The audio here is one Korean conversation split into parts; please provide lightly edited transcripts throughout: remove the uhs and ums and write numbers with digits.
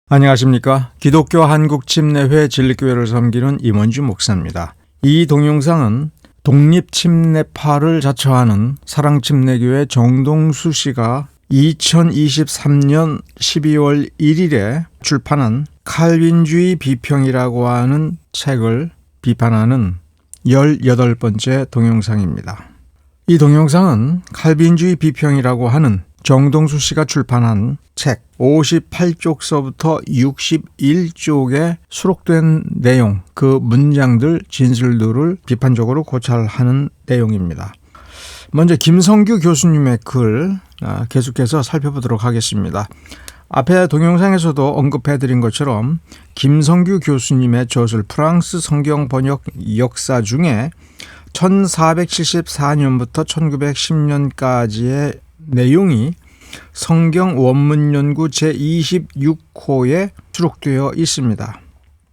안녕하십니까. 기독교 한국침례회 진리교회를 섬기는 임원주 목사입니다. 이 동영상은 독립침례파를 자처하는 사랑침례교회 정동수 씨가 2023년 12월 1일에 출판한 칼빈주의 비평이라고 하는 책을 비판하는 18번째 동영상입니다. 이 동영상은 칼빈주의 비평이라고 하는 정동수 씨가 출판한 책 58쪽서부터 61쪽에 수록된 내용, 그 문장들, 진술들을 비판적으로 고찰하는 내용입니다. 먼저 김성규 교수님의 글 계속해서 살펴보도록 하겠습니다. 앞에 동영상에서도 언급해드린 것처럼 김성규 교수님의 저술 프랑스 성경 번역 역사 중에 1474년부터 1910년까지의 내용이 성경 원문 연구 제26호에 수록되어 있습니다.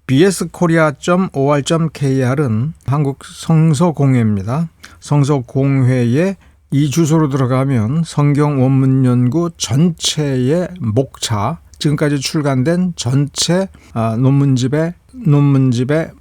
bskorea.or.kr은 한국 성서공회입니다. 성서공회에 이 주소로 들어가면 성경 원문 연구 전체의 목차, 지금까지 출간된 전체 논문집의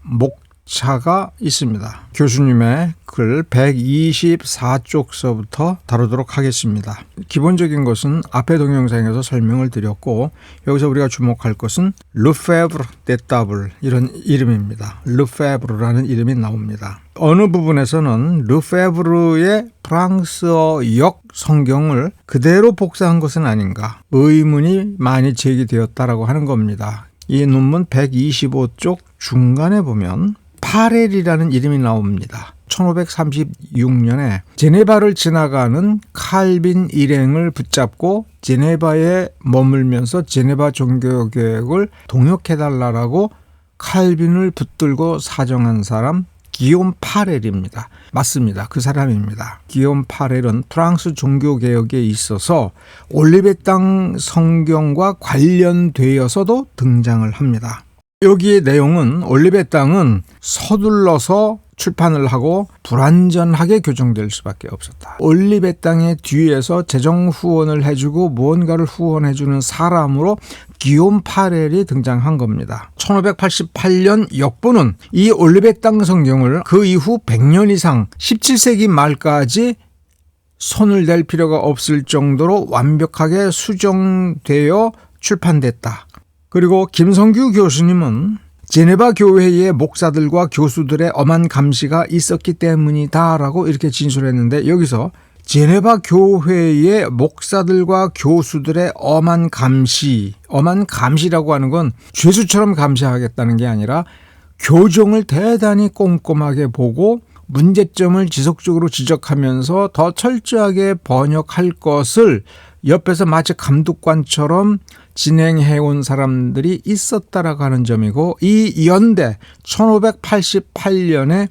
목차가 있습니다. 교수님의 글 124쪽서부터 다루도록 하겠습니다. 기본적인 것은 앞의 동영상에서 설명을 드렸고, 여기서 우리가 주목할 것은 르페브르 데타블, 이런 이름입니다. 르페브르라는 이름이 나옵니다. 어느 부분에서는 르페브르의 프랑스어 역 성경을 그대로 복사한 것은 아닌가 의문이 많이 제기되었다라고 하는 겁니다. 이 논문 125쪽 중간에 보면 파렐이라는 이름이 나옵니다. 1536년에 제네바를 지나가는 칼빈 일행을 붙잡고 제네바에 머물면서 제네바 종교개혁을 동역해달라고 칼빈을 붙들고 사정한 사람 기욤 파렐입니다. 맞습니다. 그 사람입니다. 기욤 파렐은 프랑스 종교개혁에 있어서 올리벳 땅 성경과 관련되어서도 등장을 합니다. 여기의 내용은 올리벳 땅은 서둘러서 출판을 하고 불완전하게 교정될 수밖에 없었다. 올리벳 땅의 뒤에서 재정 후원을 해주고 무언가를 후원해주는 사람으로 기욤 파렐이 등장한 겁니다. 1588년 역부는 이 올리벳 땅 성경을 그 이후 100년 이상 17세기 말까지 손을 댈 필요가 없을 정도로 완벽하게 수정되어 출판됐다. 그리고 김성규 교수님은 제네바 교회의 목사들과 교수들의 엄한 감시가 있었기 때문이다라고 이렇게 진술했는데, 여기서 제네바 교회의 목사들과 교수들의 엄한 감시라고 하는 건 죄수처럼 감시하겠다는 게 아니라 교정을 대단히 꼼꼼하게 보고 문제점을 지속적으로 지적하면서 더 철저하게 번역할 것을 옆에서 마치 감독관처럼 진행해온 사람들이 있었다라고 하는 점이고, 이 연대 1588년에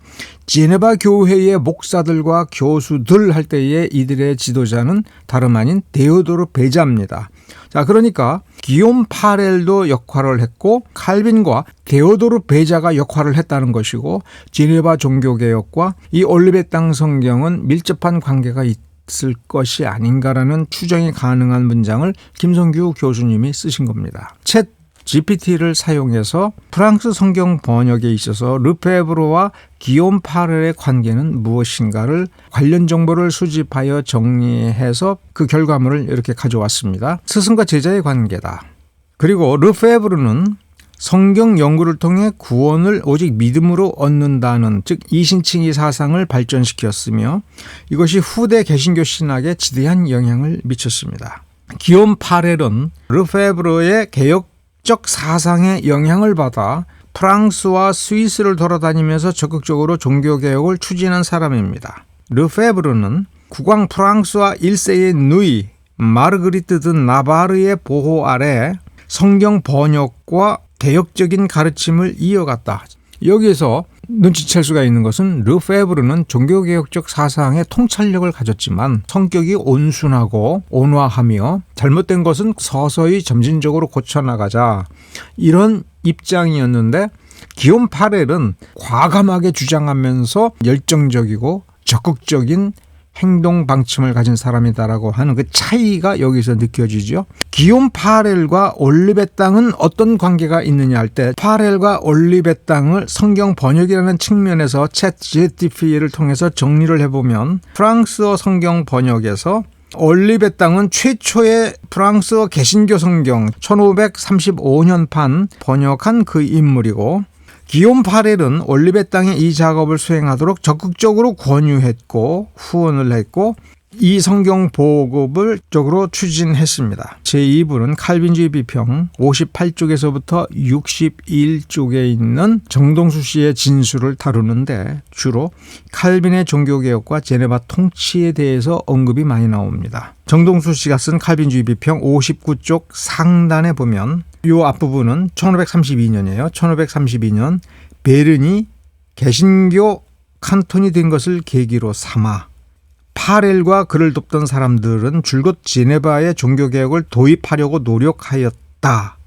제네바 교회의 목사들과 교수들 할 때의 이들의 지도자는 다름 아닌 데오도르 베자입니다. 자, 그러니까 기욤 파렐도 역할을 했고 칼빈과 데오도르 베자가 역할을 했다는 것이고, 제네바 종교개혁과 이 올리벳 땅 성경은 밀접한 관계가 있을 것이 아닌가라는 추정이 가능한 문장을 김성규 교수님이 쓰신 겁니다. 챗 GPT를 사용해서 프랑스 성경 번역에 있어서 르페브르와 기욤 파렐의 관계는 무엇인가를 관련 정보를 수집하여 정리해서 그 결과물을 이렇게 가져왔습니다. 스승과 제자의 관계다. 그리고 르페브르는 성경 연구를 통해 구원을 오직 믿음으로 얻는다는, 즉 이신칭의 사상을 발전시켰으며 이것이 후대 개신교 신학에 지대한 영향을 미쳤습니다. 기욤 파렐은 르페브르의 개혁적 사상에 영향을 받아 프랑스와 스위스를 돌아다니면서 적극적으로 종교개혁을 추진한 사람입니다. 르페브르는 국왕 프랑스와 1세의 누이 마르그리트 드 나바르의 보호 아래 성경 번역과 개혁적인 가르침을 이어갔다. 여기에서 눈치챌 수가 있는 것은 르페브르는 종교개혁적 사상의 통찰력을 가졌지만 성격이 온순하고 온화하며 잘못된 것은 서서히 점진적으로 고쳐나가자, 이런 입장이었는데, 기욤 파렐은 과감하게 주장하면서 열정적이고 적극적인 행동 방침을 가진 사람이다라고 하는 그 차이가 여기서 느껴지죠. 기욤 파렐과 올리베땅은 어떤 관계가 있느냐 할 때 파렐과 올리베땅을 성경 번역이라는 측면에서 챗GPT를 통해서 정리를 해보면 프랑스어 성경 번역에서 올리베땅은 최초의 프랑스어 개신교 성경 1535년판 번역한 그 인물이고 기욤 파렐은 올리베땅이 이 작업을 수행하도록 적극적으로 권유했고 후원을 했고 이 성경 보급을 적으로 추진했습니다. 제2부는 칼빈주의 비평 58쪽에서부터 61쪽에 있는 정동수 씨의 진술을 다루는데 주로 칼빈의 종교개혁과 제네바 통치에 대해서 언급이 많이 나옵니다. 정동수 씨가 쓴 칼빈주의 비평 59쪽 상단에 보면 이 앞부분은 1532년이에요. 1532년 베른이 개신교 칸톤이 된 것을 계기로 삼아 파렐과 그를 돕던 사람들은 줄곧 제네바의 종교개혁을 도입하려고 노력하였다.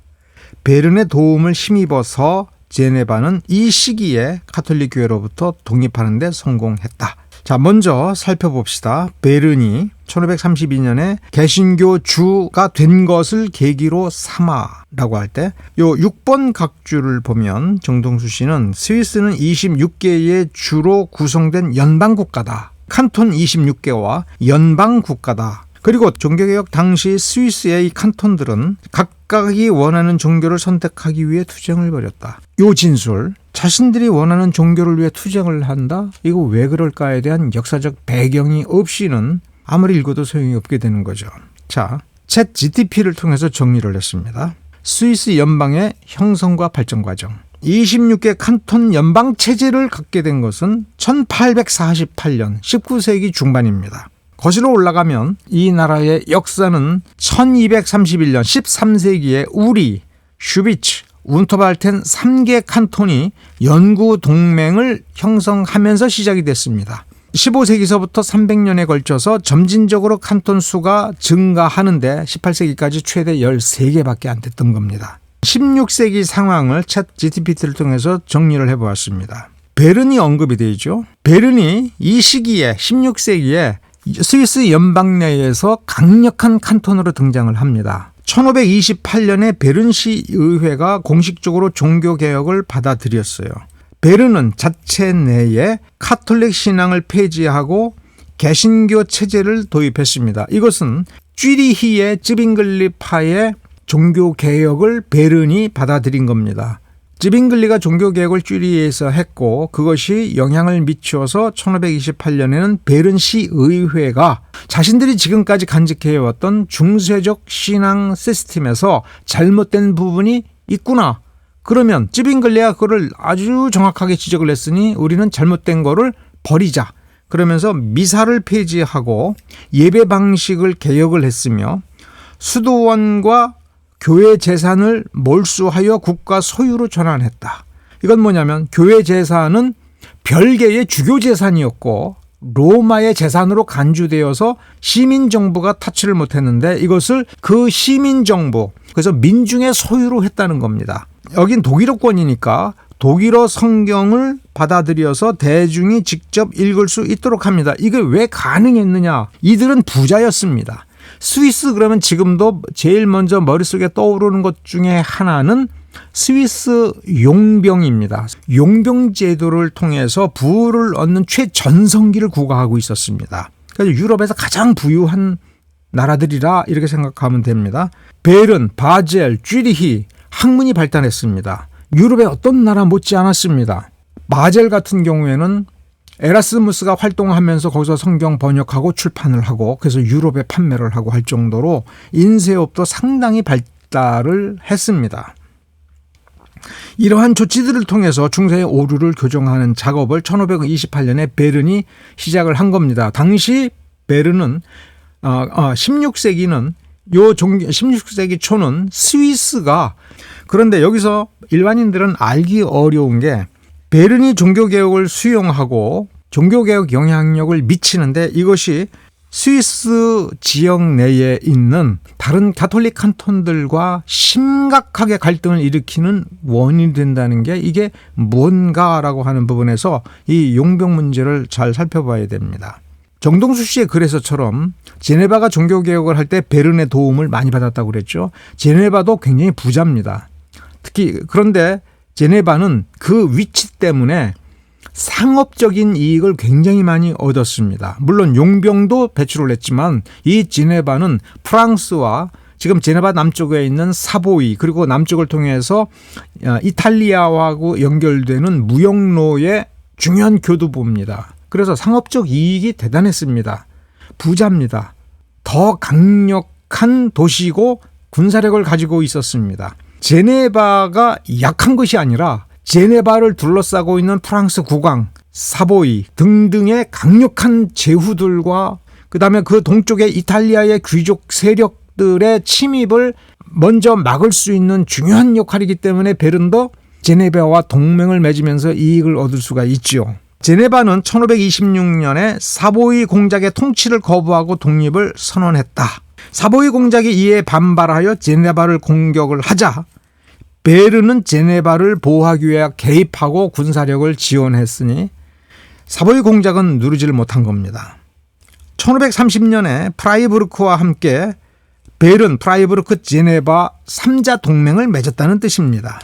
베른의 도움을 힘입어서 제네바는 이 시기에 가톨릭 교회로부터 독립하는 데 성공했다. 자, 먼저 살펴봅시다. 베른이 1532년에 개신교 주가 된 것을 계기로 삼아라고 할 때 요 6번 각주를 보면 정동수 씨는 스위스는 26개의 주로 구성된 연방국가다. 칸톤 26개와 연방국가다. 그리고 종교개혁 당시 스위스의 이 칸톤들은 각각이 원하는 종교를 선택하기 위해 투쟁을 벌였다. 요 진술, 자신들이 원하는 종교를 위해 투쟁을 한다? 이거 왜 그럴까에 대한 역사적 배경이 없이는 아무리 읽어도 소용이 없게 되는 거죠. 자, 챗GPT를 통해서 정리를 했습니다. 스위스 연방의 형성과 발전 과정. 26개 칸톤 연방 체제를 갖게 된 것은 1848년 19세기 중반입니다. 거슬러 올라가면 이 나라의 역사는 1231년 13세기에 우리, 슈비츠, 운터발텐 3개 칸톤이 연구 동맹을 형성하면서 시작이 됐습니다. 15세기서부터 300년에 걸쳐서 점진적으로 칸톤 수가 증가하는데 18세기까지 최대 13개밖에 안 됐던 겁니다. 16세기 상황을 챗GPT를 통해서 정리를 해보았습니다. 베른이 언급이 되죠. 베른이 이 시기에 16세기에 스위스 연방 내에서 강력한 칸톤으로 등장을 합니다. 1528년에 베른시 의회가 공식적으로 종교개혁을 받아들였어요. 베른은 자체 내에 카톨릭 신앙을 폐지하고 개신교 체제를 도입했습니다. 이것은 쥐리히의 쯔빙글리파의 종교개혁을 베른이 받아들인 겁니다. 쯔빙글리가 종교개혁을 쥐리히에서 했고 그것이 영향을 미쳐서 1528년에는 베른시 의회가 자신들이 지금까지 간직해왔던 중세적 신앙 시스템에서 잘못된 부분이 있구나. 그러면 쯔빙글리가 그걸 아주 정확하게 지적을 했으니 우리는 잘못된 거를 버리자. 그러면서 미사를 폐지하고 예배 방식을 개혁을 했으며 수도원과 교회 재산을 몰수하여 국가 소유로 전환했다. 이건 뭐냐면 교회 재산은 별개의 주교 재산이었고 로마의 재산으로 간주되어서 시민정부가 타치를 못했는데 이것을 그 시민정부, 그래서 민중의 소유로 했다는 겁니다. 여긴 독일어권이니까 독일어 성경을 받아들여서 대중이 직접 읽을 수 있도록 합니다. 이게 왜 가능했느냐? 이들은 부자였습니다. 스위스 그러면 지금도 제일 먼저 머릿속에 떠오르는 것 중에 하나는 스위스 용병입니다. 용병 제도를 통해서 부를 얻는 최전성기를 구가하고 있었습니다. 그래서 유럽에서 가장 부유한 나라들이라 이렇게 생각하면 됩니다. 베른, 바젤, 쥐리히 학문이 발달했습니다. 유럽의 어떤 나라 못지 않았습니다. 바젤 같은 경우에는 에라스무스가 활동하면서 거기서 성경 번역하고 출판을 하고 그래서 유럽에 판매를 하고 할 정도로 인쇄업도 상당히 발달을 했습니다. 이러한 조치들을 통해서 중세의 오류를 교정하는 작업을 1528년에 베른이 시작을 한 겁니다. 당시 베른은 16세기는 16세기 초는 스위스가 그런데 여기서 일반인들은 알기 어려운 게 베른이 종교개혁을 수용하고 종교개혁 영향력을 미치는데 이것이 스위스 지역 내에 있는 다른 가톨릭 칸톤들과 심각하게 갈등을 일으키는 원인이 된다는 게 이게 뭔가라고 하는 부분에서 이 용병 문제를 잘 살펴봐야 됩니다. 정동수 씨의 글에서처럼 제네바가 종교개혁을 할 때 베른의 도움을 많이 받았다고 그랬죠. 제네바도 굉장히 부자입니다. 특히 그런데 제네바는 그 위치 때문에 상업적인 이익을 굉장히 많이 얻었습니다. 물론 용병도 배출을 했지만 이 제네바는 프랑스와 지금 제네바 남쪽에 있는 사보이 그리고 남쪽을 통해서 이탈리아하고 연결되는 무역로의 중요한 교두보입니다. 그래서 상업적 이익이 대단했습니다. 부자입니다. 더 강력한 도시고 군사력을 가지고 있었습니다. 제네바가 약한 것이 아니라 제네바를 둘러싸고 있는 프랑스 국왕, 사보이 등등의 강력한 제후들과 그다음에 그 동쪽의 이탈리아의 귀족 세력들의 침입을 먼저 막을 수 있는 중요한 역할이기 때문에 베른도 제네바와 동맹을 맺으면서 이익을 얻을 수가 있죠. 제네바는 1526년에 사보이 공작의 통치를 거부하고 독립을 선언했다. 사보이 공작이 이에 반발하여 제네바를 공격을 하자 베른은 제네바를 보호하기 위해 개입하고 군사력을 지원했으니 사보이 공작은 누르지를 못한 겁니다. 1530년에 프라이부르크와 함께 베른, 프라이부르크, 제네바 3자 동맹을 맺었다는 뜻입니다.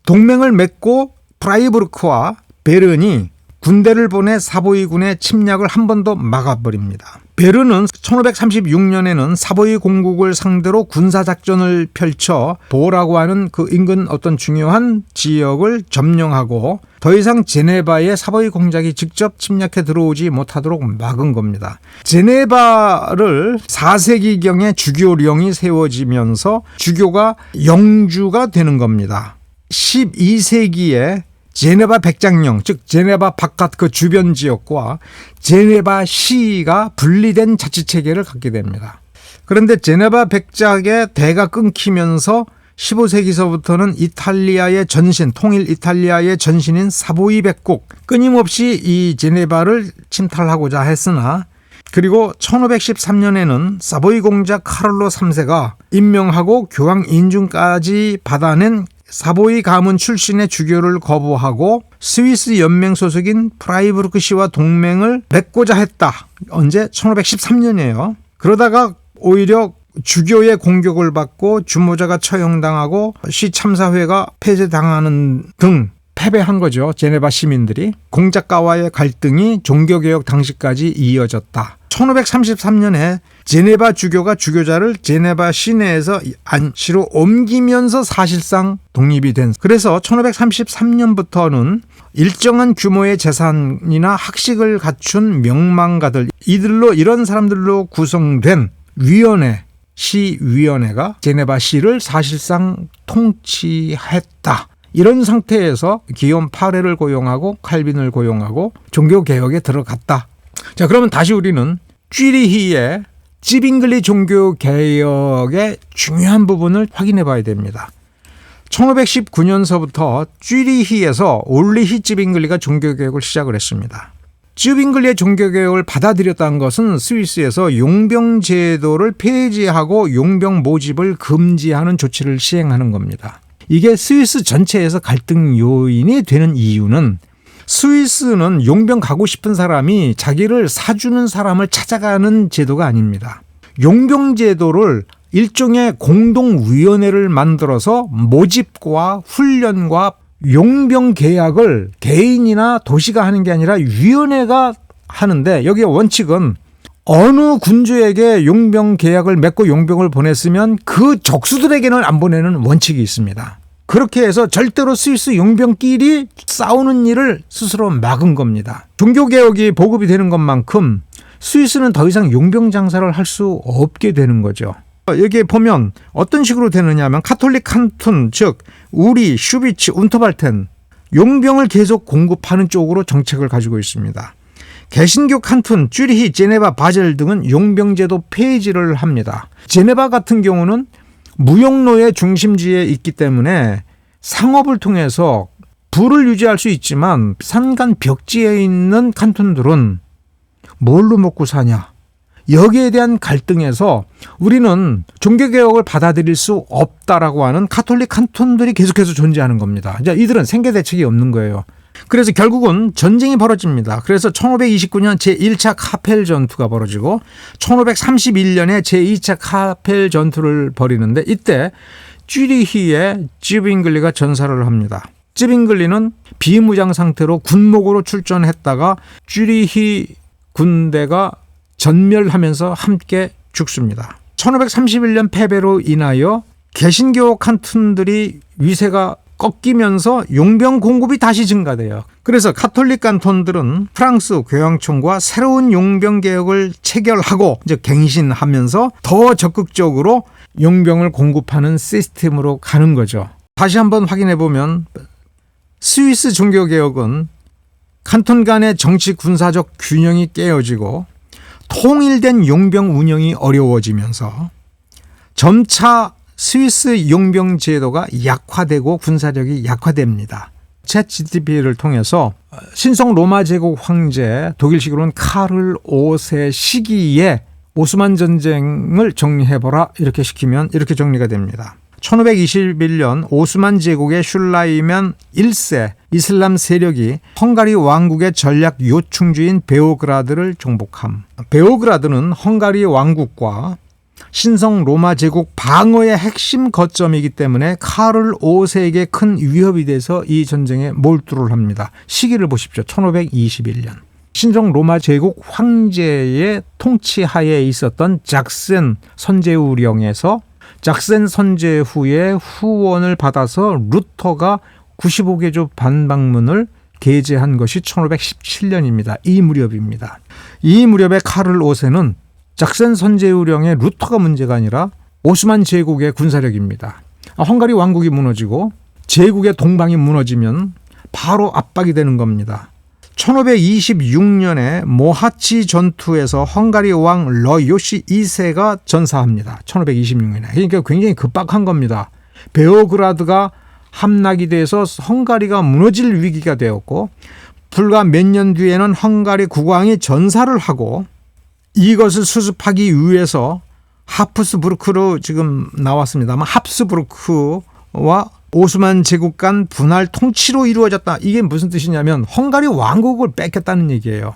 동맹을 맺고 프라이부르크와 베른이 군대를 보내 사보이군의 침략을 한 번 더 막아버립니다. 베른은 1536년에는 사보이 공국을 상대로 군사작전을 펼쳐 보라고 하는 그 인근 어떤 중요한 지역을 점령하고 더 이상 제네바에 사보이 공작이 직접 침략해 들어오지 못하도록 막은 겁니다. 제네바를 4세기경에 주교령이 세워지면서 주교가 영주가 되는 겁니다. 12세기에 제네바 백장령, 즉 제네바 바깥 그 주변 지역과 제네바 시가 분리된 자치체계를 갖게 됩니다. 그런데 제네바 백작의 대가 끊기면서 15세기서부터는 이탈리아의 전신, 통일 이탈리아의 전신인 사보이 백국 끊임없이 이 제네바를 침탈하고자 했으나 그리고 1513년에는 사보이 공작 카를로 3세가 임명하고 교황 인준까지 받아낸 사보이 가문 출신의 주교를 거부하고 스위스 연맹 소속인 프라이부르크 시와 동맹을 맺고자 했다. 언제? 1513년이에요. 그러다가 오히려 주교의 공격을 받고 주모자가 처형당하고 시 참사회가 폐쇄당하는 등 패배한 거죠. 제네바 시민들이. 공작가와의 갈등이 종교개혁 당시까지 이어졌다. 1533년에 제네바 주교가 주교자를 제네바 시내에서 안시로 옮기면서 사실상 독립이 된. 그래서 1533년부터는 일정한 규모의 재산이나 학식을 갖춘 명망가들, 이런 사람들로 구성된 위원회, 시위원회가 제네바 시를 사실상 통치했다. 이런 상태에서 기욤 파레를 고용하고 칼빈을 고용하고 종교개혁에 들어갔다. 자, 그러면 다시 우리는 쥐리히의 찌빙글리 종교개혁의 중요한 부분을 확인해 봐야 됩니다. 1519년서부터 쥐리히에서 올리히 찌빙글리가 종교개혁을 시작을 했습니다. 찌빙글리의 종교개혁을 받아들였다는 것은 스위스에서 용병제도를 폐지하고 용병 모집을 금지하는 조치를 시행하는 겁니다. 이게 스위스 전체에서 갈등 요인이 되는 이유는 스위스는 용병 가고 싶은 사람이 자기를 사주는 사람을 찾아가는 제도가 아닙니다. 용병 제도를 일종의 공동위원회를 만들어서 모집과 훈련과 용병 계약을 개인이나 도시가 하는 게 아니라 위원회가 하는데 여기에 원칙은 어느 군주에게 용병 계약을 맺고 용병을 보냈으면 그 적수들에게는 안 보내는 원칙이 있습니다. 그렇게 해서 절대로 스위스 용병끼리 싸우는 일을 스스로 막은 겁니다. 종교개혁이 보급이 되는 것만큼 스위스는 더 이상 용병 장사를 할 수 없게 되는 거죠. 여기에 보면 어떤 식으로 되느냐 하면 카톨릭 칸톤, 즉 우리, 슈비츠, 운터발텐 용병을 계속 공급하는 쪽으로 정책을 가지고 있습니다. 개신교 칸톤, 쥐리히, 제네바, 바젤 등은 용병제도 폐지를 합니다. 제네바 같은 경우는 무역로의 중심지에 있기 때문에 상업을 통해서 부를 유지할 수 있지만 산간 벽지에 있는 칸톤들은 뭘로 먹고 사냐? 여기에 대한 갈등에서 우리는 종교개혁을 받아들일 수 없다라고 하는 카톨릭 칸톤들이 계속해서 존재하는 겁니다. 이제 이들은 생계대책이 없는 거예요. 그래서 결국은 전쟁이 벌어집니다. 그래서 1529년 제1차 카펠 전투가 벌어지고 1531년에 제2차 카펠 전투를 벌이는데 이때 쥐리히에 찌빙글리가 전사를 합니다. 찌빙글리는 비무장 상태로 군목으로 출전했다가 쥐리히 군대가 전멸하면서 함께 죽습니다. 1531년 패배로 인하여 개신교 칸톤들이 위세가 꺾이면서 용병 공급이 다시 증가돼요. 그래서 가톨릭 칸톤들은 프랑스 교황청과 새로운 용병 개혁을 체결하고 이제 갱신하면서 더 적극적으로 용병을 공급하는 시스템으로 가는 거죠. 다시 한번 확인해 보면 스위스 종교 개혁은 칸톤 간의 정치 군사적 균형이 깨어지고 통일된 용병 운영이 어려워지면서 점차 스위스 용병 제도가 약화되고 군사력이 약화됩니다. 챗GPT를 통해서 신성 로마 제국 황제 독일식으로는 카를 5세 시기에 오스만 전쟁을 정리해보라 이렇게 시키면 이렇게 정리가 됩니다. 1521년 오스만 제국의 슐라이면 1세 이슬람 세력이 헝가리 왕국의 전략 요충지인 베오그라드를 정복함. 베오그라드는 헝가리 왕국과 신성 로마 제국 방어의 핵심 거점이기 때문에 카를 5세에게 큰 위협이 돼서 이 전쟁에 몰두를 합니다. 시기를 보십시오. 1521년. 신성 로마 제국 황제의 통치하에 있었던 작센 선제후령에서 작센 선제후의 후원을 받아서 루터가 95개조 반박문을 게재한 것이 1517년입니다. 이 무렵입니다. 이 무렵에 카를 5세는 작센 선제후령의 루터가 문제가 아니라 오스만 제국의 군사력입니다. 헝가리 왕국이 무너지고 제국의 동방이 무너지면 바로 압박이 되는 겁니다. 1526년에 모하치 전투에서 헝가리 왕 러요시 2세가 전사합니다. 1526년에. 그러니까 굉장히 급박한 겁니다. 베오그라드가 함락이 돼서 헝가리가 무너질 위기가 되었고 불과 몇 년 뒤에는 헝가리 국왕이 전사를 하고 이것을 수습하기 위해서 하프스부르크로 지금 나왔습니다만 합스부르크와 오스만 제국 간 분할 통치로 이루어졌다. 이게 무슨 뜻이냐면 헝가리 왕국을 뺏겼다는 얘기예요.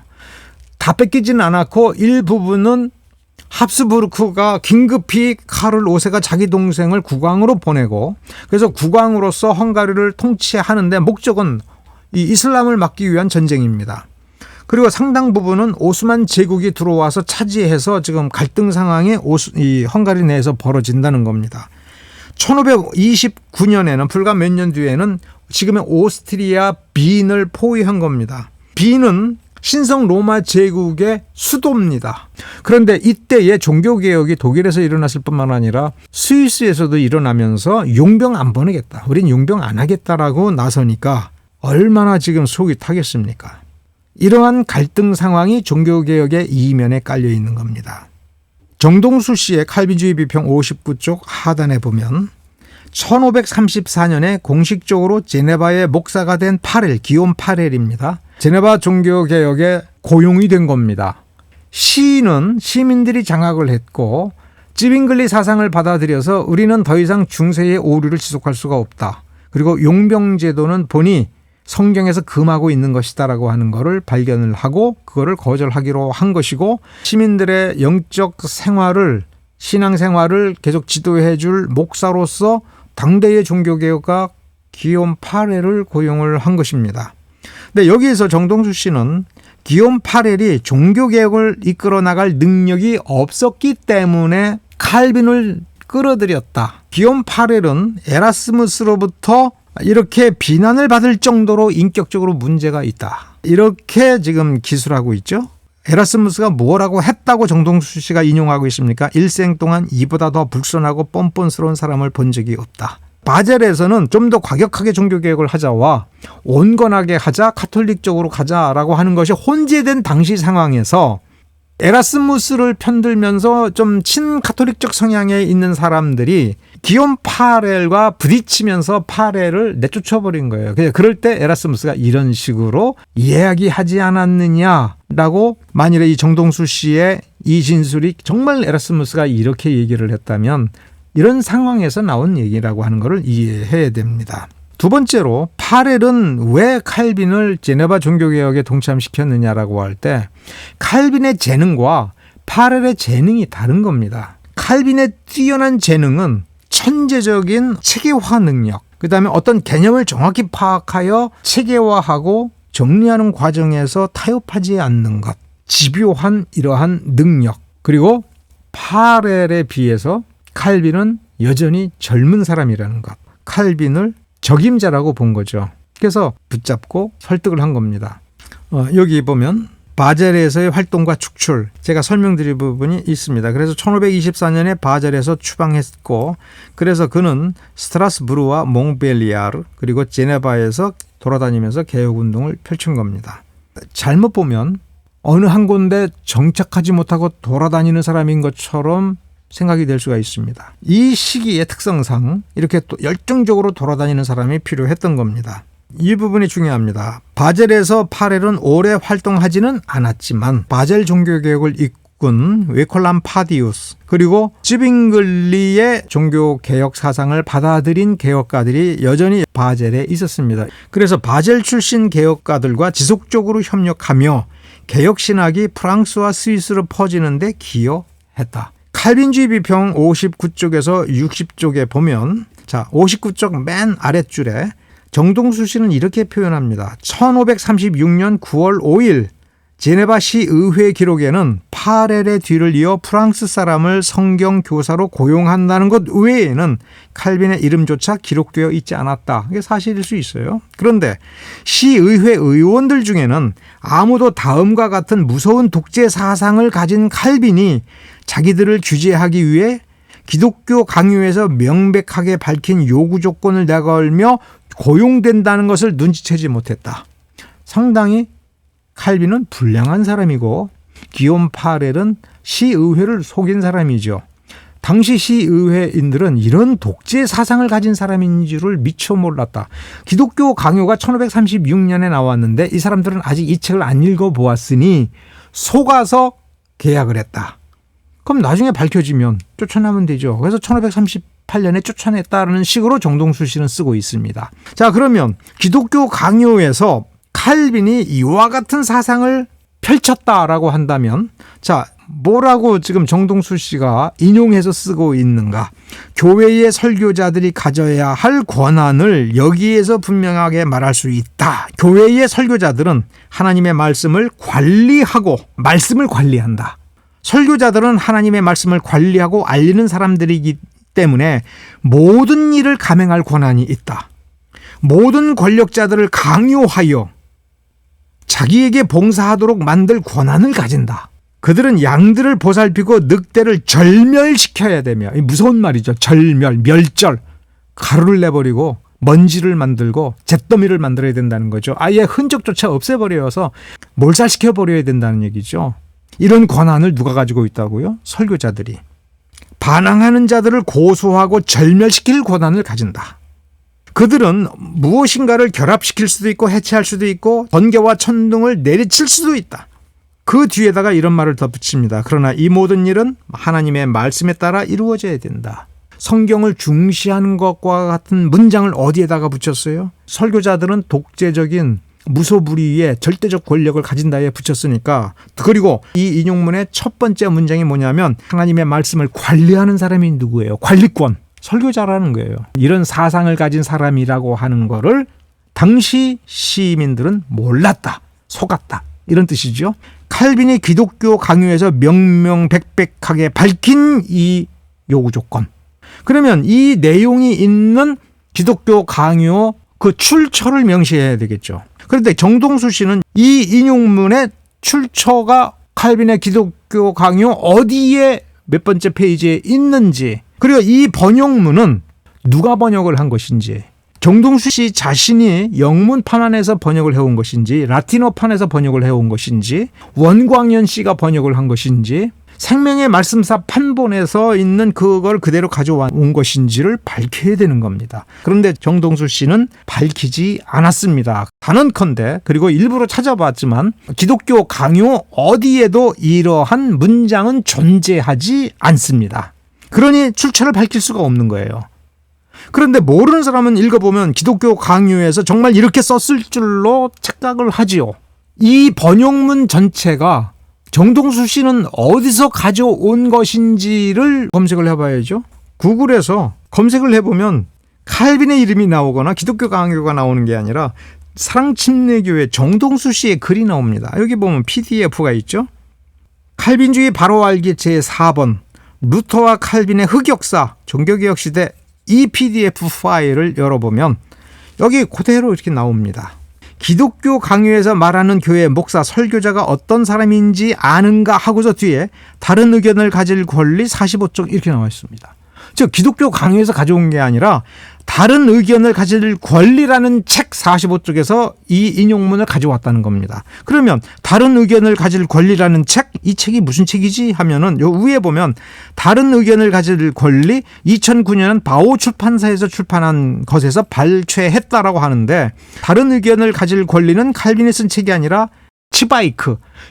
다 뺏기지는 않았고 일부분은 합스부르크가 긴급히 카를 5세가 자기 동생을 국왕으로 보내고 그래서 국왕으로서 헝가리를 통치하는데 목적은 이 이슬람을 막기 위한 전쟁입니다. 그리고 상당 부분은 오스만 제국이 들어와서 차지해서 지금 갈등 상황이 이 헝가리 내에서 벌어진다는 겁니다. 1529년에는 불과 몇 년 뒤에는 지금의 오스트리아 빈을 포위한 겁니다. 빈은 신성 로마 제국의 수도입니다. 그런데 이때의 종교개혁이 독일에서 일어났을 뿐만 아니라 스위스에서도 일어나면서 용병 안 보내겠다. 우린 용병 안 하겠다라고 나서니까 얼마나 지금 속이 타겠습니까? 이러한 갈등 상황이 종교개혁의 이면에 깔려 있는 겁니다. 정동수 씨의 칼빈주의 비평 59쪽 하단에 보면 1534년에 공식적으로 제네바의 목사가 된 파렐, 기욤 파렐입니다. 제네바 종교개혁에 고용이 된 겁니다. 시인은 시민들이 장악을 했고 찌빙글리 사상을 받아들여서 우리는 더 이상 중세의 오류를 지속할 수가 없다. 그리고 용병제도는 보니 성경에서 금하고 있는 것이다라고 하는 것을 발견을 하고 그거를 거절하기로 한 것이고 시민들의 영적 생활을 신앙생활을 계속 지도해 줄 목사로서 당대의 종교개혁가 기욤 파렐을 고용을 한 것입니다. 근데 여기에서 정동수 씨는 기욤 파렐이 종교개혁을 이끌어 나갈 능력이 없었기 때문에 칼빈을 끌어들였다. 기욤 파렐은 에라스무스로부터 이렇게 비난을 받을 정도로 인격적으로 문제가 있다. 이렇게 지금 기술하고 있죠. 에라스무스가 뭐라고 했다고 정동수 씨가 인용하고 있습니까? 일생 동안 이보다 더 불선하고 뻔뻔스러운 사람을 본 적이 없다. 바젤에서는 좀 더 과격하게 종교개혁을 하자와 온건하게 하자, 카톨릭적으로 가자라고 하는 것이 혼재된 당시 상황에서 에라스무스를 편들면서 좀 친카톨릭적 성향에 있는 사람들이 기욤 파렐과 부딪히면서 파렐을 내쫓아버린 거예요. 그럴 때 에라스무스가 이런 식으로 이야기하지 않았느냐라고 만일에 이 정동수 씨의 이 진술이 정말 에라스무스가 이렇게 얘기를 했다면 이런 상황에서 나온 얘기라고 하는 것을 이해해야 됩니다. 두 번째로 파렐은 왜 칼빈을 제네바 종교개혁에 동참시켰느냐라고 할 때 칼빈의 재능과 파렐의 재능이 다른 겁니다. 칼빈의 뛰어난 재능은 천재적인 체계화 능력, 그 다음에 어떤 개념을 정확히 파악하여 체계화하고 정리하는 과정에서 타협하지 않는 것, 집요한 이러한 능력. 그리고 파렐에 비해서 칼빈은 여전히 젊은 사람이라는 것. 칼빈을 적임자라고 본 거죠. 그래서 붙잡고 설득을 한 겁니다. 여기 보면 바젤에서의 활동과 축출, 제가 설명드릴 부분이 있습니다. 그래서 1524년에 바젤에서 추방했고, 그래서 그는 스트라스부르와 몽벨리아르 그리고 제네바에서 돌아다니면서 개혁운동을 펼친 겁니다. 잘못 보면 어느 한 군데 정착하지 못하고 돌아다니는 사람인 것처럼 생각이 될 수가 있습니다. 이 시기의 특성상 이렇게 또 열정적으로 돌아다니는 사람이 필요했던 겁니다. 이 부분이 중요합니다. 바젤에서 파렐은 오래 활동하지는 않았지만 바젤 종교개혁을 이끈 웨콜람 파디우스 그리고 쥐빙글리의 종교개혁 사상을 받아들인 개혁가들이 여전히 바젤에 있었습니다. 그래서 바젤 출신 개혁가들과 지속적으로 협력하며 개혁신학이 프랑스와 스위스로 퍼지는 데 기여했다. 칼빈주의 비평 59쪽에서 60쪽에 보면 59쪽 맨 아랫줄에 정동수 씨는 이렇게 표현합니다. 1536년 9월 5일 제네바 시의회 기록에는 파렐의 뒤를 이어 프랑스 사람을 성경 교사로 고용한다는 것 외에는 칼빈의 이름조차 기록되어 있지 않았다. 이게 사실일 수 있어요. 그런데 시의회 의원들 중에는 아무도 다음과 같은 무서운 독재 사상을 가진 칼빈이 자기들을 규제하기 위해 기독교 강요에서 명백하게 밝힌 요구 조건을 내걸며 고용된다는 것을 눈치채지 못했다. 상당히 칼빈은 불량한 사람이고 기욤 파렐은 시의회를 속인 사람이죠. 당시 시의회인들은 이런 독재 사상을 가진 사람인 줄을 미처 몰랐다. 기독교 강요가 1536년에 나왔는데 이 사람들은 아직 이 책을 안 읽어보았으니 속아서 계약을 했다. 그럼 나중에 밝혀지면 쫓아나면 되죠. 그래서 1538년에 쫓아냈다는 식으로 정동수 씨는 쓰고 있습니다. 자, 그러면 기독교 강요에서 칼빈이 이와 같은 사상을 펼쳤다라고 한다면 뭐라고 지금 정동수 씨가 인용해서 쓰고 있는가? 교회의 설교자들이 가져야 할 권한을 여기에서 분명하게 말할 수 있다. 교회의 설교자들은 하나님의 말씀을 관리하고 말씀을 관리한다. 설교자들은 하나님의 말씀을 관리하고 알리는 사람들이기 때문에 모든 일을 감행할 권한이 있다. 모든 권력자들을 강요하여 자기에게 봉사하도록 만들 권한을 가진다. 그들은 양들을 보살피고 늑대를 절멸시켜야 되며, 무서운 말이죠. 절멸, 멸절, 가루를 내버리고 먼지를 만들고 잿더미를 만들어야 된다는 거죠. 아예 흔적조차 없애버려서 몰살시켜버려야 된다는 얘기죠. 이런 권한을 누가 가지고 있다고요? 설교자들이. 반항하는 자들을 고소하고 절멸시킬 권한을 가진다. 그들은 무엇인가를 결합시킬 수도 있고 해체할 수도 있고 번개와 천둥을 내리칠 수도 있다. 그 뒤에다가 이런 말을 덧붙입니다. 그러나 이 모든 일은 하나님의 말씀에 따라 이루어져야 된다. 성경을 중시하는 것과 같은 문장을 어디에다가 붙였어요? 설교자들은 독재적인 무소불위의 절대적 권력을 가진다에 붙였으니까. 그리고 이 인용문의 첫 번째 문장이 뭐냐면 하나님의 말씀을 관리하는 사람이 누구예요? 관리권, 설교자라는 거예요. 이런 사상을 가진 사람이라고 하는 거를 당시 시민들은 몰랐다, 속았다, 이런 뜻이죠. 칼빈이 기독교 강요에서 명명백백하게 밝힌 이 요구 조건, 그러면 이 내용이 있는 기독교 강요 그 출처를 명시해야 되겠죠. 그런데 정동수 씨는 이 인용문의 출처가 칼빈의 기독교 강요 어디에 몇 번째 페이지에 있는지, 그리고 이 번역문은 누가 번역을 한 것인지, 정동수 씨 자신이 영문판안에서 번역을 해온 것인지, 라틴어판에서 번역을 해온 것인지, 원광연 씨가 번역을 한 것인지, 생명의 말씀사 판본에서 있는 그걸 그대로 가져온 것인지를 밝혀야 되는 겁니다. 그런데 정동수 씨는 밝히지 않았습니다. 단언컨대, 그리고 일부러 찾아봤지만 기독교 강요 어디에도 이러한 문장은 존재하지 않습니다. 그러니 출처를 밝힐 수가 없는 거예요. 그런데 모르는 사람은 읽어보면 기독교 강요에서 정말 이렇게 썼을 줄로 착각을 하지요. 이 번역문 전체가 정동수 씨는 어디서 가져온 것인지를 검색을 해봐야죠. 구글에서 검색을 해보면 칼빈의 이름이 나오거나 기독교 강요가 나오는 게 아니라 사랑침례교회 정동수 씨의 글이 나옵니다. 여기 보면 PDF가 있죠. 칼빈주의 바로 알기 제4번 루터와 칼빈의 흑역사 종교개혁 시대 이 PDF 파일을 열어보면 여기 그대로 이렇게 나옵니다. 기독교 강요에서 말하는 교회 목사 설교자가 어떤 사람인지 아는가 하고서 뒤에 다른 의견을 가질 권리 45쪽 이렇게 나와 있습니다. 즉 기독교 강요에서 가져온 게 아니라 다른 의견을 가질 권리라는 책 45쪽에서 이 인용문을 가져왔다는 겁니다. 그러면 다른 의견을 가질 권리라는 책, 이 책이 무슨 책이지 하면은 요 위에 보면 다른 의견을 가질 권리 2009년 바오 출판사에서 출판한 것에서 발췌했다라고 하는데 다른 의견을 가질 권리는 칼빈이 쓴 책이 아니라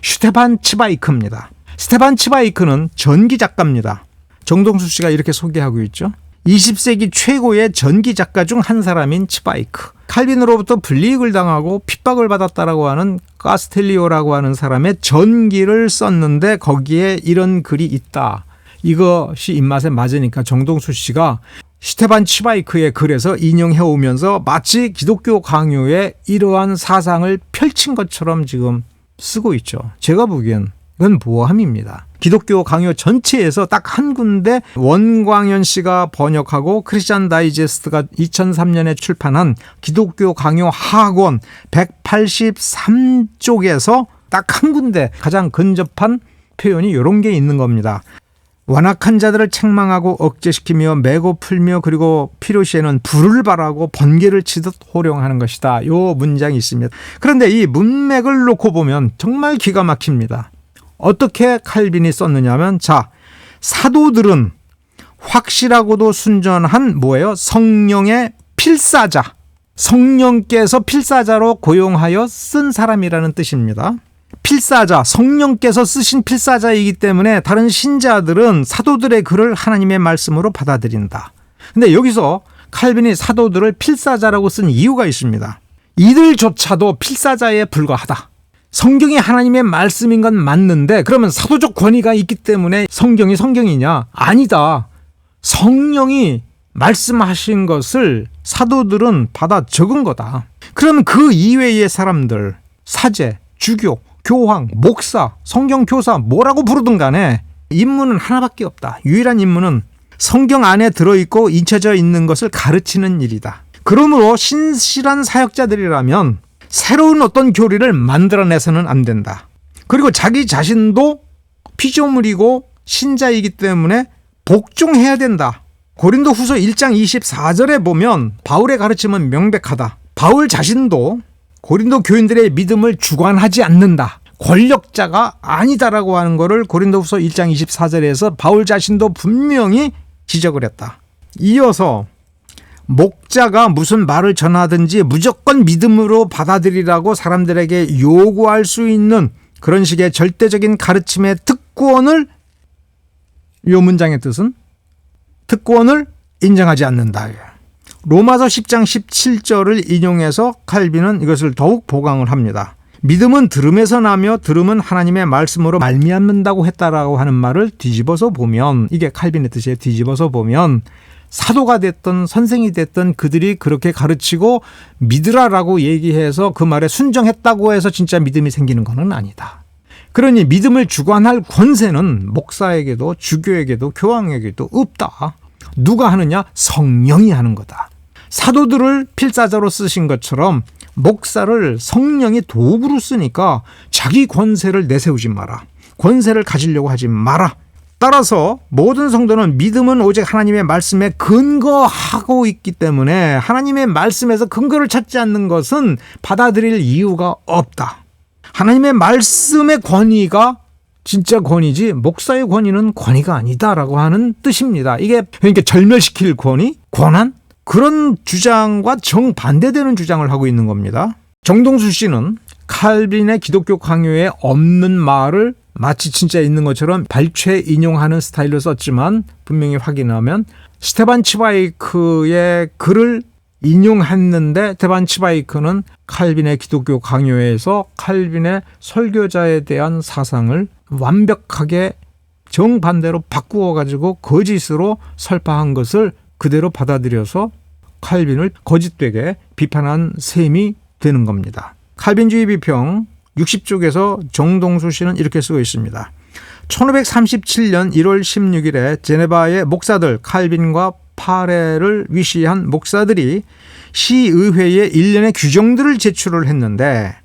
스테반 치바이크입니다. 스테반 치바이크는 전기 작가입니다. 정동수 씨가 이렇게 소개하고 있죠. 20세기 최고의 전기 작가 중 한 사람인 치바이크. 칼빈으로부터 불이익을 당하고 핍박을 받았다라고 하는 카스텔리오라고 하는 사람의 전기를 썼는데 거기에 이런 글이 있다. 이것이 입맛에 맞으니까 정동수 씨가 스테반 치바이크의 글에서 인용해 오면서 마치 기독교 강요의 이러한 사상을 펼친 것처럼 지금 쓰고 있죠. 제가 보기엔 그건 모함입니다. 기독교 강요 전체에서 딱 한 군데 원광현 씨가 번역하고 크리스천 다이제스트가 2003년에 출판한 기독교 강요 학원 183쪽에서 딱 한 군데 가장 근접한 표현이 이런 게 있는 겁니다. 완악한 자들을 책망하고 억제시키며 매고 풀며 그리고 필요시에는 불을 발하고 번개를 치듯 호령하는 것이다. 이 문장이 있습니다. 그런데 이 문맥을 놓고 보면 정말 기가 막힙니다. 어떻게 칼빈이 썼느냐면 자, 사도들은 확실하고도 순전한 뭐예요? 성령의 필사자. 성령께서 필사자로 고용하여 쓴 사람이라는 뜻입니다. 필사자, 성령께서 쓰신 필사자이기 때문에 다른 신자들은 사도들의 글을 하나님의 말씀으로 받아들인다. 근데 여기서 칼빈이 사도들을 필사자라고 쓴 이유가 있습니다. 이들조차도 필사자에 불과하다. 성경이 하나님의 말씀인 건 맞는데 그러면 사도적 권위가 있기 때문에 성경이 성경이냐? 아니다. 성령이 말씀하신 것을 사도들은 받아 적은 거다. 그럼 그 이외의 사람들, 사제, 주교, 교황, 목사, 성경교사 뭐라고 부르든 간에 임무는 하나밖에 없다. 유일한 임무는 성경 안에 들어있고 잊혀져 있는 것을 가르치는 일이다. 그러므로 신실한 사역자들이라면 새로운 어떤 교리를 만들어내서는 안 된다. 그리고 자기 자신도 피조물이고 신자이기 때문에 복종해야 된다. 고린도후서 1장 24절에 보면 바울의 가르침은 명백하다. 바울 자신도 고린도 교인들의 믿음을 주관하지 않는다. 권력자가 아니다라고 하는 것을 고린도후서 1장 24절에서 바울 자신도 분명히 지적을 했다. 이어서 목자가 무슨 말을 전하든지 무조건 믿음으로 받아들이라고 사람들에게 요구할 수 있는 그런 식의 절대적인 가르침의 특권을 이 문장의 뜻은 특권을 인정하지 않는다. 로마서 10장 17절을 인용해서 칼빈은 이것을 더욱 보강을 합니다. 믿음은 들음에서 나며 들음은 하나님의 말씀으로 말미암는다고 했다라고 하는 말을 뒤집어서 보면 이게 칼빈의 뜻이에요. 뒤집어서 보면 사도가 됐든 선생이 됐든 그들이 그렇게 가르치고 믿으라라고 얘기해서 그 말에 순종했다고 해서 진짜 믿음이 생기는 것은 아니다. 그러니 믿음을 주관할 권세는 목사에게도 주교에게도 교황에게도 없다. 누가 하느냐? 성령이 하는 거다. 사도들을 필사자로 쓰신 것처럼 목사를 성령이 도구로 쓰니까 자기 권세를 내세우지 마라. 권세를 가지려고 하지 마라. 따라서 모든 성도는 믿음은 오직 하나님의 말씀에 근거하고 있기 때문에 하나님의 말씀에서 근거를 찾지 않는 것은 받아들일 이유가 없다. 하나님의 말씀의 권위가 진짜 권위지 목사의 권위는 권위가 아니다라고 하는 뜻입니다. 이게 그러니까 절멸시킬 권위, 권한 그런 주장과 정반대되는 주장을 하고 있는 겁니다. 정동수 씨는 칼빈의 기독교 강요에 없는 말을 마치 진짜 있는 것처럼 발췌 인용하는 스타일로 썼지만 분명히 확인하면 스테반 치바이크의 글을 인용했는데 스테반 치바이크는 칼빈의 기독교 강요에서 칼빈의 설교자에 대한 사상을 완벽하게 정반대로 바꾸어 가지고 거짓으로 설파한 것을 그대로 받아들여서 칼빈을 거짓되게 비판한 셈이 되는 겁니다. 칼빈주의 비평 60쪽에서 정동수 씨는 이렇게 쓰고 있습니다. 1537년 1월 16일에 제네바의 목사들 칼빈과 파레를 위시한 목사들이 시의회에 일련의 규정들을 제출을 했는데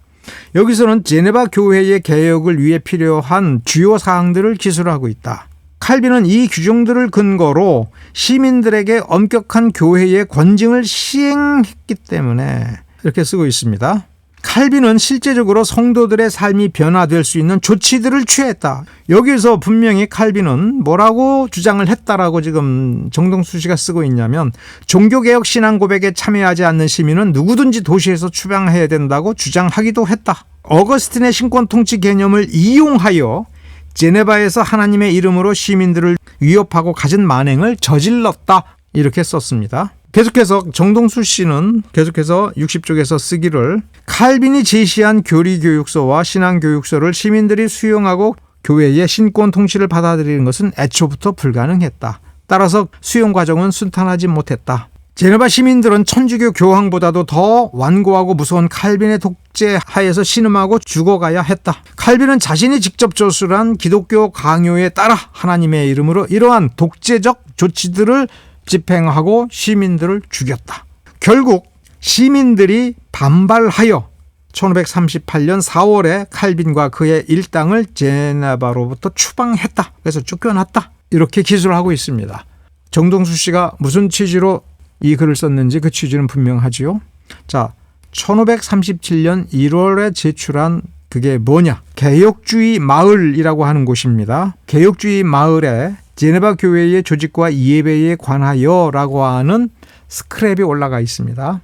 여기서는 제네바 교회의 개혁을 위해 필요한 주요 사항들을 기술하고 있다. 칼빈은 이 규정들을 근거로 시민들에게 엄격한 교회의 권징을 시행했기 때문에 이렇게 쓰고 있습니다. 칼빈은 실제적으로 성도들의 삶이 변화될 수 있는 조치들을 취했다. 여기서 분명히 칼빈은 뭐라고 주장을 했다라고 지금 정동수 씨가 쓰고 있냐면 종교개혁 신앙 고백에 참여하지 않는 시민은 누구든지 도시에서 추방해야 된다고 주장하기도 했다. 어거스틴의 신권 통치 개념을 이용하여 제네바에서 하나님의 이름으로 시민들을 위협하고 가진 만행을 저질렀다. 이렇게 썼습니다. 계속해서 정동수 씨는 계속해서 60쪽에서 쓰기를 칼빈이 제시한 교리교육서와 신앙교육서를 시민들이 수용하고 교회의 신권 통치를 받아들이는 것은 애초부터 불가능했다. 따라서 수용 과정은 순탄하지 못했다. 제네바 시민들은 천주교 교황보다도 더 완고하고 무서운 칼빈의 독재 하에서 신음하고 죽어가야 했다. 칼빈은 자신이 직접 저술한 기독교 강요에 따라 하나님의 이름으로 이러한 독재적 조치들을 집행하고 시민들을 죽였다. 결국 시민들이 반발하여 1538년 4월에 칼빈과 그의 일당을 제네바로부터 추방했다. 그래서 쫓겨났다. 이렇게 기술을 하고 있습니다. 정동수 씨가 무슨 취지로 이 글을 썼는지 그 취지는 분명하지요. 자, 1537년 1월에 제출한 그게 뭐냐? 개혁주의 마을이라고 하는 곳입니다. 개혁주의 마을에 제네바 교회의 조직과 예배에 관하여라고 하는 스크랩이 올라가 있습니다.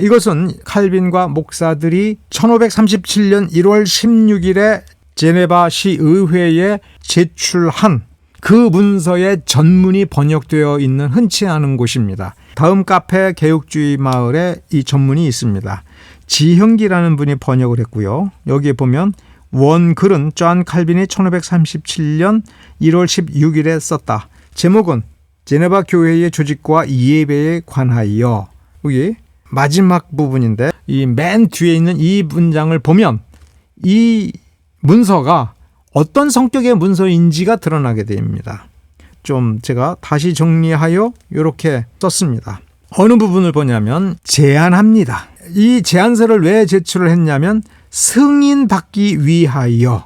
이것은 칼빈과 목사들이 1537년 1월 16일에 제네바 시의회에 제출한 그 문서의 전문이 번역되어 있는 흔치 않은 곳입니다. 다음 카페 개혁주의 마을에 이 전문이 있습니다. 지형기라는 분이 번역을 했고요. 여기에 보면 원글은 존 칼빈이 1537년 1월 16일에 썼다. 제목은 제네바 교회의 조직과 예배에 관하여. 여기 마지막 부분인데 이 맨 뒤에 있는 이 문장을 보면 이 문서가 어떤 성격의 문서인지가 드러나게 됩니다. 좀 제가 다시 정리하여 이렇게 썼습니다. 어느 부분을 보냐면 제안합니다. 이 제안서를 왜 제출을 했냐면 승인받기 위하여,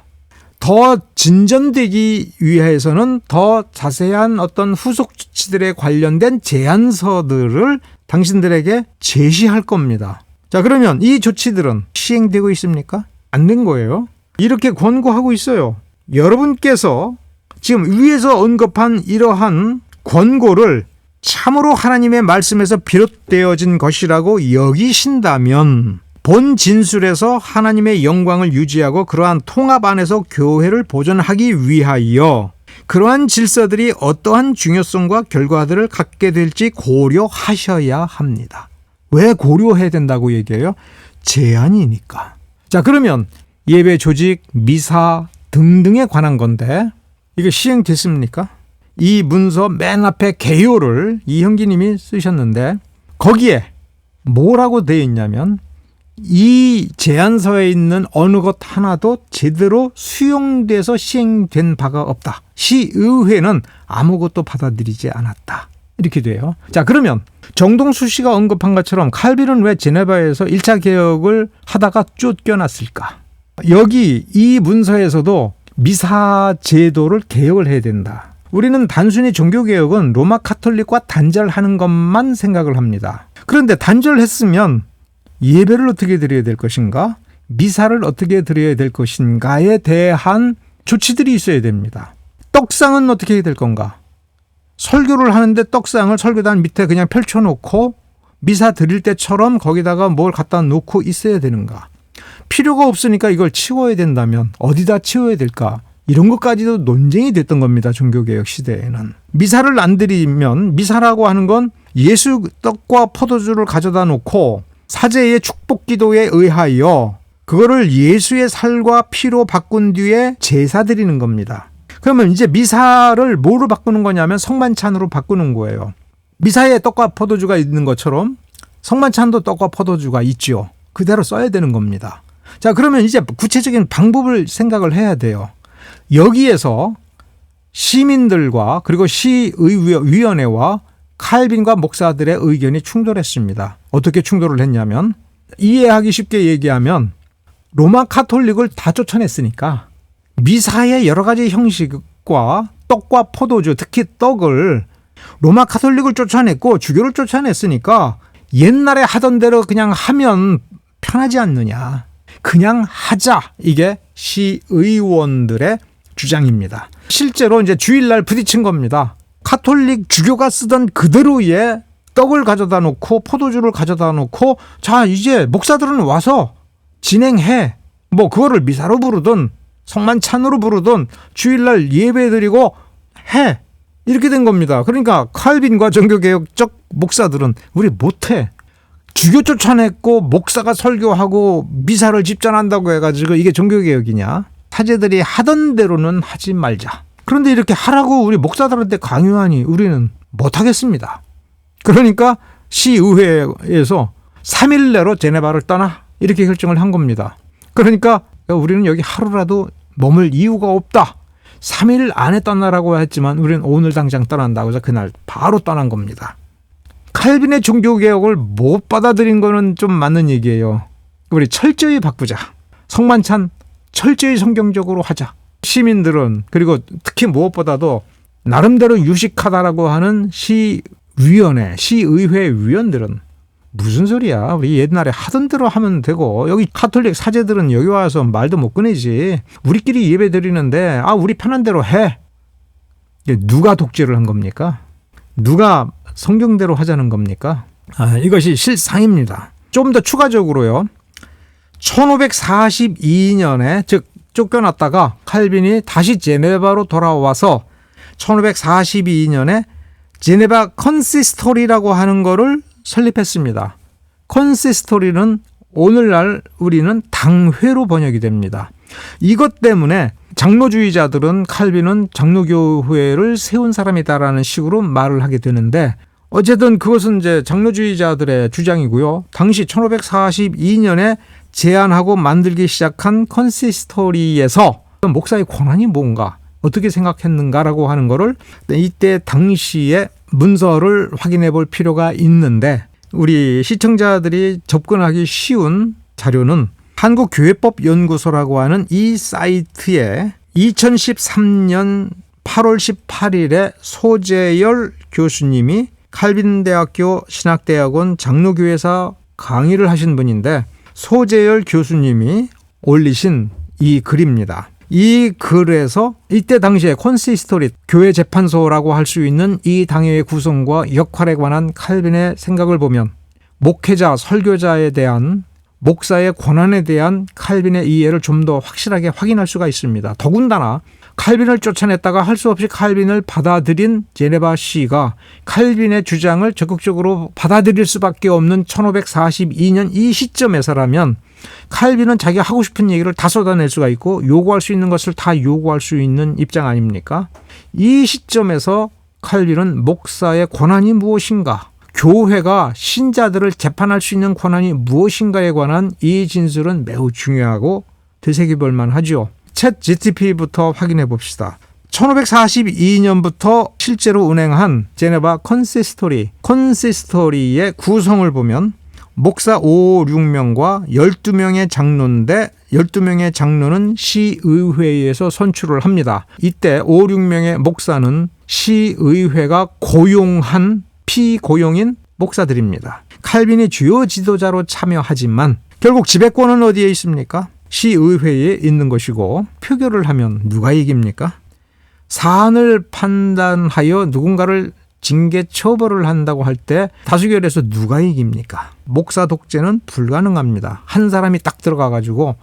더 진전되기 위해서는 더 자세한 어떤 후속 조치들에 관련된 제안서들을 당신들에게 제시할 겁니다. 자, 그러면 이 조치들은 시행되고 있습니까? 안 된 거예요. 이렇게 권고하고 있어요. 여러분께서 지금 위에서 언급한 이러한 권고를 참으로 하나님의 말씀에서 비롯되어진 것이라고 여기신다면 본 진술에서 하나님의 영광을 유지하고 그러한 통합 안에서 교회를 보존하기 위하여 그러한 질서들이 어떠한 중요성과 결과들을 갖게 될지 고려하셔야 합니다. 왜 고려해야 된다고 얘기해요? 제안이니까. 자, 그러면 예배 조직, 미사 등등에 관한 건데 이게 시행됐습니까? 이 문서 맨 앞에 개요를 이형기님이 쓰셨는데 거기에 뭐라고 되어 있냐면 이 제안서에 있는 어느 것 하나도 제대로 수용돼서 시행된 바가 없다. 시의회는 아무것도 받아들이지 않았다. 이렇게 돼요. 자, 그러면 정동수 씨가 언급한 것처럼 칼빈은 왜 제네바에서 1차 개혁을 하다가 쫓겨났을까? 여기 이 문서에서도 미사 제도를 개혁을 해야 된다. 우리는 단순히 종교개혁은 로마 카톨릭과 단절하는 것만 생각을 합니다. 그런데 단절했으면 예배를 어떻게 드려야 될 것인가? 미사를 어떻게 드려야 될 것인가에 대한 조치들이 있어야 됩니다. 떡상은 어떻게 해야 될 건가? 설교를 하는데 떡상을 설교단 밑에 그냥 펼쳐놓고 미사 드릴 때처럼 거기다가 뭘 갖다 놓고 있어야 되는가? 필요가 없으니까 이걸 치워야 된다면 어디다 치워야 될까? 이런 것까지도 논쟁이 됐던 겁니다. 종교개혁 시대에는. 미사를 안 드리면, 미사라고 하는 건 예수 떡과 포도주를 가져다 놓고 사제의 축복 기도에 의하여 그거를 예수의 살과 피로 바꾼 뒤에 제사 드리는 겁니다. 그러면 이제 미사를 뭐로 바꾸는 거냐면 성만찬으로 바꾸는 거예요. 미사에 떡과 포도주가 있는 것처럼 성만찬도 떡과 포도주가 있죠. 그대로 써야 되는 겁니다. 자, 그러면 이제 구체적인 방법을 생각을 해야 돼요. 여기에서 시민들과 그리고 시의위원회와 칼빈과 목사들의 의견이 충돌했습니다. 어떻게 충돌을 했냐면, 이해하기 쉽게 얘기하면 로마 카톨릭을 다 쫓아냈으니까 미사의 여러 가지 형식과 떡과 포도주, 특히 떡을 로마 카톨릭을 쫓아냈고 주교를 쫓아냈으니까 옛날에 하던 대로 그냥 하면 편하지 않느냐. 그냥 하자. 이게 시의원들의 주장입니다. 실제로 이제 주일날 부딪힌 겁니다. 카톨릭 주교가 쓰던 그대로의 떡을 가져다 놓고 포도주를 가져다 놓고 자, 이제 목사들은 와서 진행해. 뭐 그거를 미사로 부르든 성만찬으로 부르든 주일날 예배드리고 해. 이렇게 된 겁니다. 그러니까 칼빈과 종교개혁적 목사들은 우리 못해. 주교 쫓아냈고 목사가 설교하고 미사를 집전한다고 해가지고 이게 종교개혁이냐. 사제들이 하던 대로는 하지 말자. 그런데 이렇게 하라고 우리 목사들한테 강요하니 우리는 못하겠습니다. 그러니까 시의회에서 3일 내로 제네바를 떠나 이렇게 결정을 한 겁니다. 그러니까 우리는 여기 하루라도 머물 이유가 없다. 3일 안에 떠나라고 했지만 우리는 오늘 당장 떠난다고 해서 그날 바로 떠난 겁니다. 칼빈의 종교개혁을 못 받아들인 거는 좀 맞는 얘기예요. 우리 철저히 바꾸자. 성만찬 철저히 성경적으로 하자. 시민들은, 그리고 특히 무엇보다도 나름대로 유식하다라고 하는 시위원회, 시의회 위원들은 무슨 소리야. 우리 옛날에 하던 대로 하면 되고, 여기 카톨릭 사제들은 여기 와서 말도 못 꺼내지. 우리끼리 예배 드리는데 우리 편한 대로 해. 누가 독재를 한 겁니까? 누가 성경대로 하자는 겁니까? 이것이 실상입니다. 좀 더 추가적으로요. 1542년에 즉 쫓겨났다가 칼빈이 다시 제네바로 돌아와서 1542년에 제네바 컨시스토리라고 하는 거를 설립했습니다. 컨시스토리는 오늘날 우리는 당회로 번역이 됩니다. 이것 때문에 장로주의자들은 칼빈은 장로교회를 세운 사람이다라는 식으로 말을 하게 되는데, 어쨌든 그것은 이제 장로주의자들의 주장이고요. 당시 1542년에 제안하고 만들기 시작한 컨시스토리에서 목사의 권한이 뭔가, 어떻게 생각했는가라고 하는 거를 이때 당시의 문서를 확인해 볼 필요가 있는데, 우리 시청자들이 접근하기 쉬운 자료는 한국교회법연구소라고 하는 이 사이트에 2013년 8월 18일에 소재열 교수님이 칼빈대학교 신학대학원 장로교회사 강의를 하신 분인데, 소재열 교수님이 올리신 이 글입니다. 이 글에서 이때 당시에 컨시스토리, 교회 재판소라고 할 수 있는 이 당회의 구성과 역할에 관한 칼빈의 생각을 보면 목회자, 설교자에 대한 목사의 권한에 대한 칼빈의 이해를 좀 더 확실하게 확인할 수가 있습니다. 더군다나 칼빈을 쫓아냈다가 할 수 없이 칼빈을 받아들인 제네바 시가 칼빈의 주장을 적극적으로 받아들일 수밖에 없는 1542년 이 시점에서라면 칼빈은 자기가 하고 싶은 얘기를 다 쏟아낼 수가 있고 요구할 수 있는 것을 다 요구할 수 있는 입장 아닙니까? 이 시점에서 칼빈은 목사의 권한이 무엇인가, 교회가 신자들을 재판할 수 있는 권한이 무엇인가에 관한 이 진술은 매우 중요하고 되새겨볼 만하죠. 챗 GTP부터 확인해 봅시다. 1542년부터 실제로 운행한 제네바 컨시스토리의 구성을 보면 목사 5, 6명과 12명의 장로인데 12명의 장로는 시의회에서 선출을 합니다. 이때 5, 6명의 목사는 시의회가 고용한 피고용인 목사들입니다. 칼빈이 주요 지도자로 참여하지만 결국 지배권은 어디에 있습니까? 시의회에 있는 것이고, 표결을 하면 누가 이깁니까? 사안을 판단하여 누군가를 징계 처벌을 한다고 할 때 다수결에서 누가 이깁니까? 목사 독재는 불가능합니다. 한 사람이 딱 들어가가지고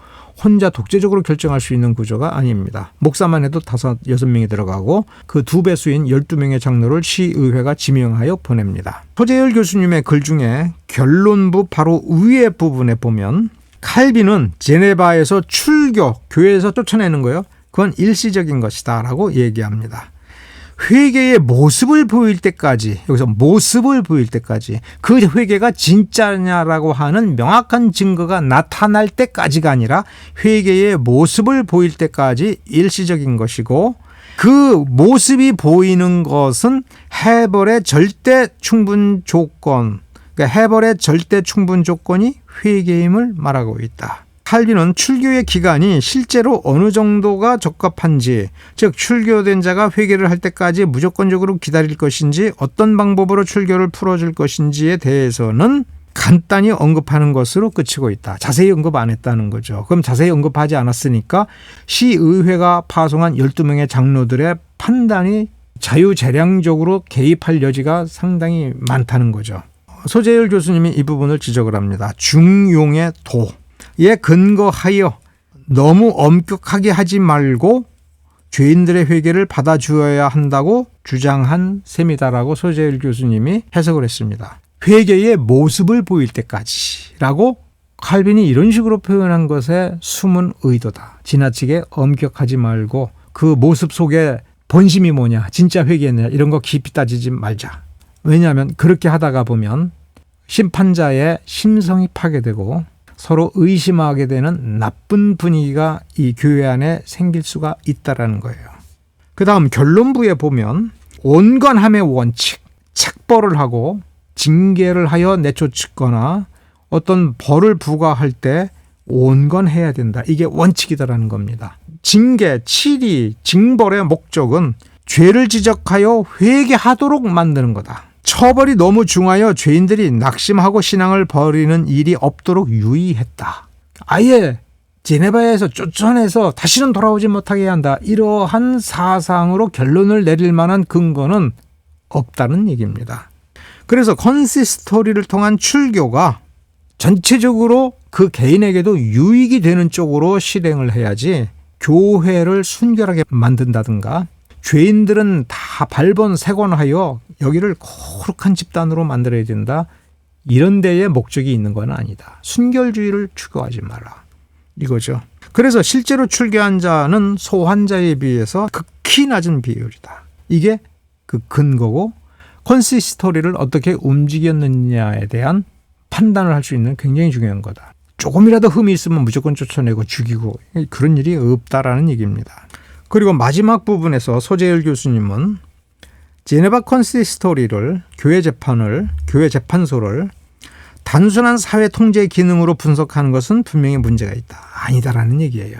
혼자 독재적으로 결정할 수 있는 구조가 아닙니다. 목사만 해도 5, 6명이 들어가고 그 2배수인 12명의 장로를 시의회가 지명하여 보냅니다. 소재열 교수님의 글 중에 결론부 바로 위에 부분에 보면 칼빈은 제네바에서 출교, 교회에서 쫓아내는 거예요. 그건 일시적인 것이다 라고 얘기합니다. 회개의 모습을 보일 때까지, 여기서 모습을 보일 때까지, 그 회개가 진짜냐라고 하는 명확한 증거가 나타날 때까지가 아니라 회개의 모습을 보일 때까지 일시적인 것이고, 그 모습이 보이는 것은 해벌의 절대 충분 조건, 그러니까 해벌의 절대 충분 조건이 회개임을 말하고 있다. 칼빈은 출교의 기간이 실제로 어느 정도가 적합한지, 즉 출교된 자가 회개를 할 때까지 무조건적으로 기다릴 것인지 어떤 방법으로 출교를 풀어줄 것인지에 대해서는 간단히 언급하는 것으로 그치고 있다. 자세히 언급 안 했다는 거죠. 그럼 자세히 언급하지 않았으니까 시의회가 파송한 12명의 장로들의 판단이 자유재량적으로 개입할 여지가 상당히 많다는 거죠. 소재열 교수님이 이 부분을 지적을 합니다. 중용의 도에 근거하여 너무 엄격하게 하지 말고 죄인들의 회개를 받아주어야 한다고 주장한 셈이다라고 소재열 교수님이 해석을 했습니다. 회개의 모습을 보일 때까지라고 칼빈이 이런 식으로 표현한 것에 숨은 의도다. 지나치게 엄격하지 말고 그 모습 속에 본심이 뭐냐, 진짜 회개했느냐 이런 거 깊이 따지지 말자. 왜냐하면 그렇게 하다가 보면 심판자의 심성이 파괴되고 서로 의심하게 되는 나쁜 분위기가 이 교회 안에 생길 수가 있다라는 거예요. 그 다음 결론부에 보면 온건함의 원칙, 책벌을 하고 징계를 하여 내쫓거나 어떤 벌을 부과할 때 온건해야 된다. 이게 원칙이다라는 겁니다. 징계, 치리, 징벌의 목적은 죄를 지적하여 회개하도록 만드는 거다. 처벌이 너무 중하여 죄인들이 낙심하고 신앙을 버리는 일이 없도록 유의했다. 아예 제네바에서 쫓아내서 다시는 돌아오지 못하게 한다. 이러한 사상으로 결론을 내릴 만한 근거는 없다는 얘기입니다. 그래서 컨시스토리를 통한 출교가 전체적으로 그 개인에게도 유익이 되는 쪽으로 실행을 해야지 교회를 순결하게 만든다든가 죄인들은 다 발본색원하여 여기를 거룩한 집단으로 만들어야 된다. 이런 데에 목적이 있는 건 아니다. 순결주의를 추구하지 마라. 이거죠. 그래서 실제로 출교한 자는 소환자에 비해서 극히 낮은 비율이다. 이게 그 근거고 컨시스토리를 어떻게 움직였느냐에 대한 판단을 할 수 있는 굉장히 중요한 거다. 조금이라도 흠이 있으면 무조건 쫓아내고 죽이고 그런 일이 없다라는 얘기입니다. 그리고 마지막 부분에서 소재열 교수님은 제네바 컨시스토리를 교회 재판소를 단순한 사회 통제 기능으로 분석하는 것은 분명히 문제가 있다. 아니다라는 얘기예요.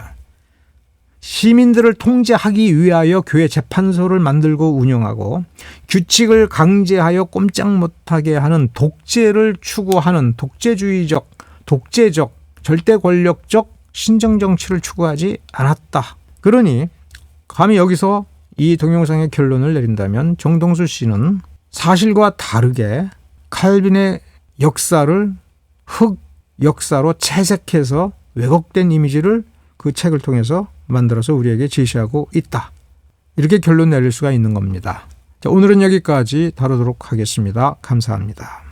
시민들을 통제하기 위하여 교회 재판소를 만들고 운영하고 규칙을 강제하여 꼼짝 못하게 하는 독재를 추구하는 독재주의적, 독재적, 절대 권력적 신정정치를 추구하지 않았다. 그러니 감히 여기서 이 동영상의 결론을 내린다면 정동수 씨는 사실과 다르게 칼빈의 역사를 흑 역사로 채색해서 왜곡된 이미지를 그 책을 통해서 만들어서 우리에게 제시하고 있다. 이렇게 결론 내릴 수가 있는 겁니다. 자, 오늘은 여기까지 다루도록 하겠습니다. 감사합니다.